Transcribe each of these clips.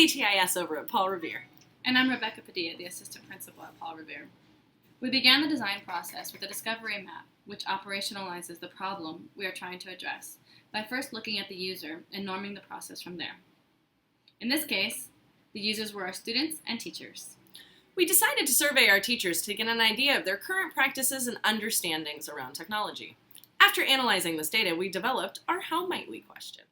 CTIS over at Paul Revere. And I'm Rebecca Padilla, the assistant principal at Paul Revere. We began the design process with a discovery map, which operationalizes the problem we are trying to address by first looking at the user and norming the process from there. In this case, the users were our students and teachers. We decided to survey our teachers to get an idea of their current practices and understandings around technology. After analyzing this data, we developed our How Might We question.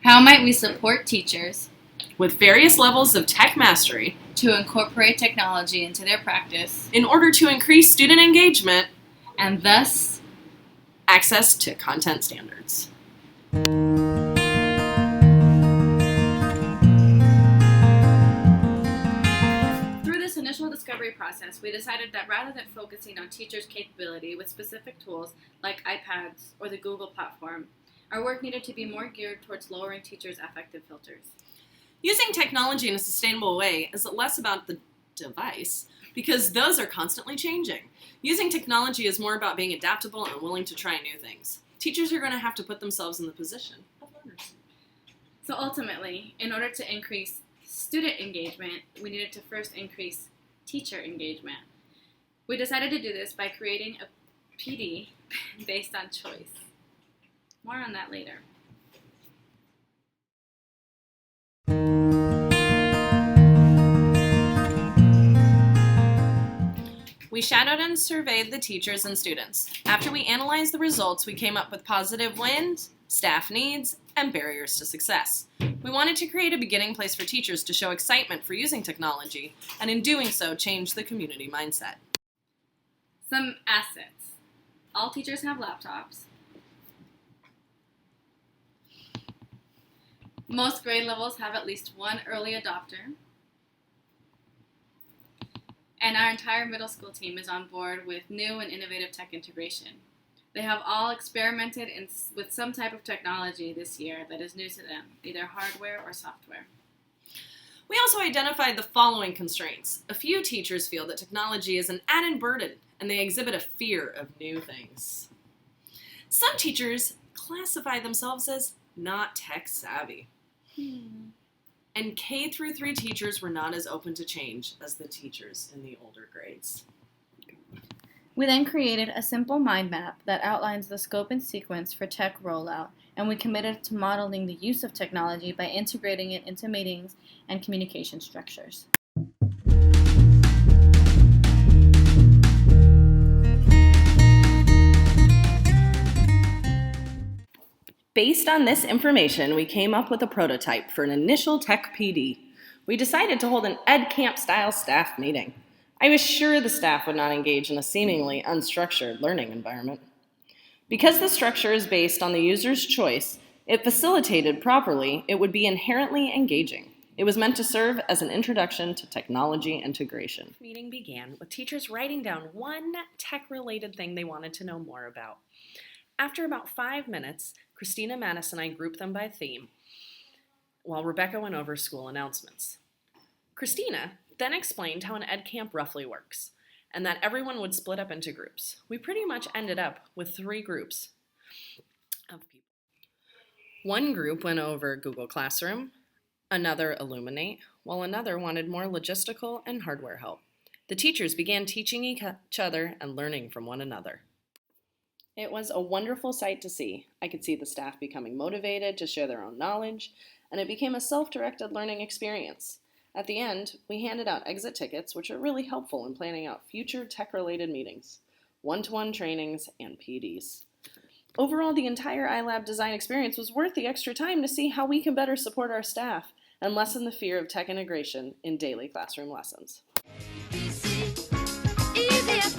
How might we support teachers With various levels of tech mastery to incorporate technology into their practice in order to increase student engagement and thus access to content standards. Through this initial discovery process, we decided that rather than focusing on teachers' capability with specific tools like iPads or the Google platform, our work needed to be more geared towards lowering teachers' affective filters. Using technology in a sustainable way is less about the device, because those are constantly changing. Using technology is more about being adaptable and willing to try new things. Teachers are going to have to put themselves in the position of learners. So ultimately, in order to increase student engagement, we needed to first increase teacher engagement. We decided to do this by creating a PD based on choice. More on that later. We shadowed and surveyed the teachers and students. After we analyzed the results, we came up with positive wins, staff needs, and barriers to success. We wanted to create a beginning place for teachers to show excitement for using technology, and in doing so, change the community mindset. Some assets. All teachers have laptops. Most grade levels have at least one early adopter. And our entire middle school team is on board with new and innovative tech integration. They have all experimented with some type of technology this year that is new to them, either hardware or software. We also identified the following constraints. A few teachers feel that technology is an added burden, and they exhibit a fear of new things. Some teachers classify themselves as not tech savvy. And K through 3 teachers were not as open to change as the teachers in the older grades. We then created a simple mind map that outlines the scope and sequence for tech rollout, and we committed to modeling the use of technology by integrating it into meetings and communication structures. Based on this information, we came up with a prototype for an initial tech PD. We decided to hold an Ed Camp-style staff meeting. I was sure the staff would not engage in a seemingly unstructured learning environment. Because the structure is based on the user's choice, if facilitated properly, it would be inherently engaging. It was meant to serve as an introduction to technology integration. The meeting began with teachers writing down one tech-related thing they wanted to know more about. After about 5 minutes, Christina Mattis and I grouped them by theme, while Rebecca went over school announcements. Christina then explained how an Ed Camp roughly works, and that everyone would split up into groups. We pretty much ended up with 3 groups of people. One group went over Google Classroom, another Illuminate, while another wanted more logistical and hardware help. The teachers began teaching each other and learning from one another. It was a wonderful sight to see. I could see the staff becoming motivated to share their own knowledge, and it became a self-directed learning experience. At the end, we handed out exit tickets, which are really helpful in planning out future tech-related meetings, one-to-one trainings, and PDs. Overall, the entire iLab design experience was worth the extra time to see how we can better support our staff and lessen the fear of tech integration in daily classroom lessons. ABC, easy as